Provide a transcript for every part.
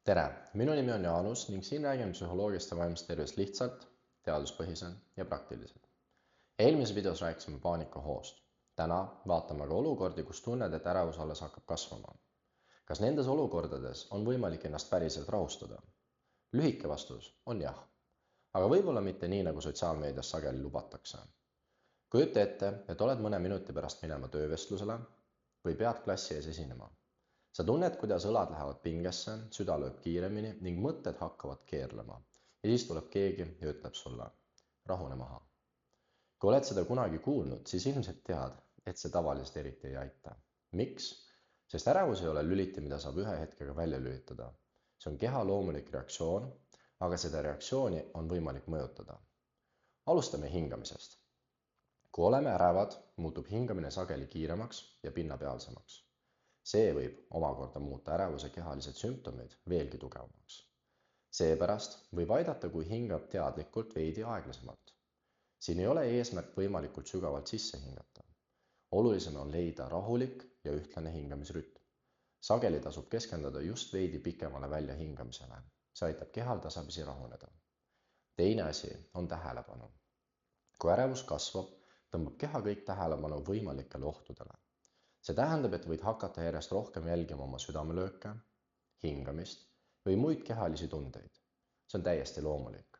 Tere, minu nimi on Jaanus ning siin räägime psühholoogiast ja vaimsest tervisest lihtsalt, teaduspõhiselt ja praktiliselt. Eelmises videos rääkisime paanikahoost. Täna vaatame aga olukordi, kus tunned, et ärevus alles hakkab kasvama. Kas nendes olukordades on võimalik ennast päriselt rahustada? Lühike vastus on jah, aga võib-olla mitte nii, nagu sotsiaalmeedias sageli lubatakse. Kujuta ette, et oled mõne minuti pärast minema töövestlusele või pead klassi ees esinema. Sa tunned, kuidas õlad lähevad pingesse, süda lööb kiiremini ning mõtted hakkavad keerlema. Ja siis tuleb keegi ja ütleb sulle, rahune maha. Kui oled seda kunagi kuulnud, siis ilmselt tead, et see tavaliselt eriti ei aita. Miks? Sest ärevus ei ole lüliti, mida saab ühe hetkega välja lülitada. See on keha loomulik reaktsioon, aga seda reaktsiooni on võimalik mõjutada. Alustame hingamisest. Kui oleme ärevad, muutub hingamine sageli kiiremaks ja pinnapealsemaks. See võib omakorda muuta ärevuse kehalised sümptomid veelgi tugevamaks. Seepärast võib aidata, kui hingab teadlikult veidi aeglasemalt. Siin ei ole eesmärk võimalikult sügavalt sisse hingata. Olulisem on leida rahulik ja ühtlane hingamisrütm. Sageli tasub keskenduda just veidi pikemale väljahingamisele. See aitab kehal tasapisi rahuneda. Teine asi on tähelepanu. Kui ärevus kasvab, tõmbab keha kõik tähelepanu võimalikele ohtudele. See tähendab, et võid hakata järjest rohkem jälgima oma südamelööke, hingamist või muid kehalisi tundeid. See on täiesti loomulik.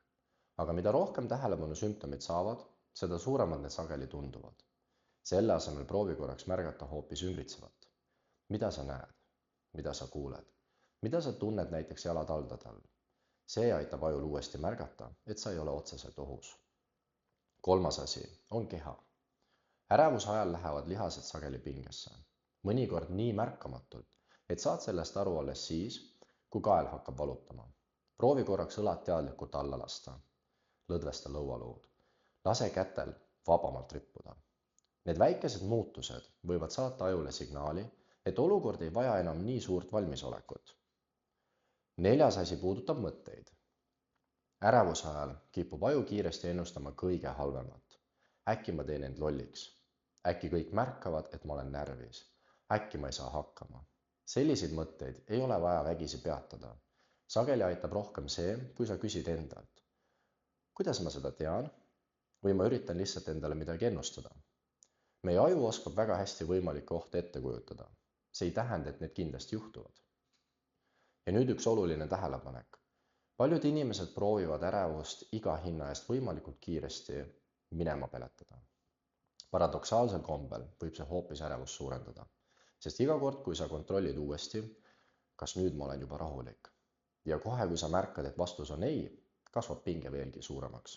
Aga mida rohkem tähelepanu sümptomid saavad, seda suuremad need sageli tunduvad. Selle asemel proovi korraks märgata hoopis ümbritsevat. Mida sa näed? Mida sa kuuled? Mida sa tunned näiteks jalataldadel? See aitab ajul uuesti märgata, et sa ei ole otseselt ohus. Kolmas asi on keha. Ärevuse ajal lähevad lihased sageli pingesse. Mõnikord nii märkamatult, et saad sellest aru alles siis, kui kael hakkab valutama. Proovi korraks õlad teadlikult alla lasta. Lõdvesta lõualuud. Lase kätel vabamalt rippuda. Need väikesed muutused võivad saata ajule signaali, et olukord ei vaja enam nii suurt valmisolekut. Neljas asi puudutab mõtteid. Ärevuse ajal kipub aju kiiresti ennustama kõige halvemat. Äkki ma teen end lolliks. Äkki kõik märkavad, et ma olen närvis. Äkki ma ei saa hakkama. Selliseid mõtteid ei ole vaja vägisi peatada. Sageli aitab rohkem see, kui sa küsid endalt. Kuidas ma seda tean? Või ma üritan lihtsalt endale midagi ennustada? Meie aju oskab väga hästi võimalikke ohte ette kujutada. See ei tähenda, et need kindlasti juhtuvad. Ja nüüd üks oluline tähelepanek. Paljud inimesed proovivad ärevust iga hinna eest võimalikult kiiresti minema peletada. Paradoksaalsel kombel võib see hoopis ärevust suurendada, sest iga kord, kui sa kontrollid uuesti, kas nüüd ma olen juba rahulik. Ja kohe, kui sa märkad, et vastus on ei, kasvab pinge veelgi suuremaks.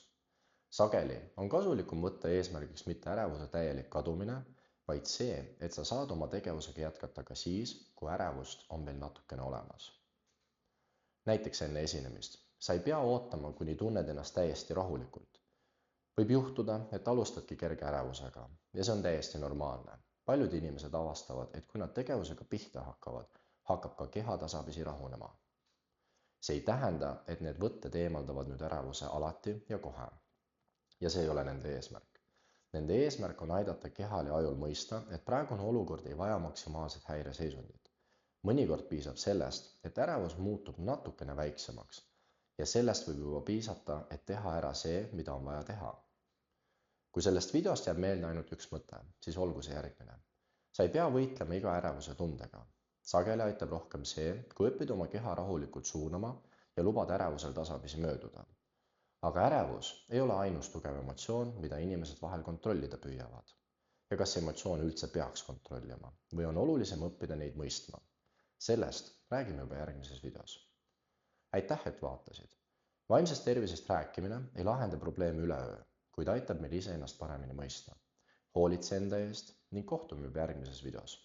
Sageli on kasulikum võtta eesmärgiks mitte ärevuse täielik kadumine, vaid see, et sa saad oma tegevusega jätkata ka siis, kui ärevust on veel natukene olemas. Näiteks enne esinemist. Sa ei pea ootama, kuni tunned ennast täiesti rahulikult. Võib juhtuda, et alustadki kerge ärevusega ja see on täiesti normaalne. Paljud inimesed avastavad, et kui nad tegevusega pihta hakkavad, hakkab ka keha tasapisi rahunema. See ei tähenda, et need võtted eemaldavad nüüd ärevuse alati ja kohe. Ja see ei ole nende eesmärk. Nende eesmärk on aidata kehal ja ajul mõista, et praegune olukord ei vaja maksimaalset häireseisundit. Mõnikord piisab sellest, et ärevus muutub natukene väiksemaks ja sellest võib juba piisata, et teha ära see, mida on vaja teha. Kui sellest videost jääb meelde ainult üks mõte, siis olgu see järgmine. Sa ei pea võitlema iga ärevuse tundega. Sageli aitab rohkem see, kui õpid oma keha rahulikult suunama ja lubad ärevusel tasapisi mööduda. Aga ärevus ei ole ainus tugev emotsioon, mida inimesed vahel kontrollida püüavad. Ja kas emotsioon üldse peaks kontrollima või on olulisem õppida neid mõistma? Sellest räägime juba järgmises videos. Aitäh, et vaatasid. Vaimsest tervisest rääkimine ei lahenda probleemi üleöö, kuid aitab meil ise ennast paremini mõista. Hoolitse enda eest ning kohtume juba järgmises videos.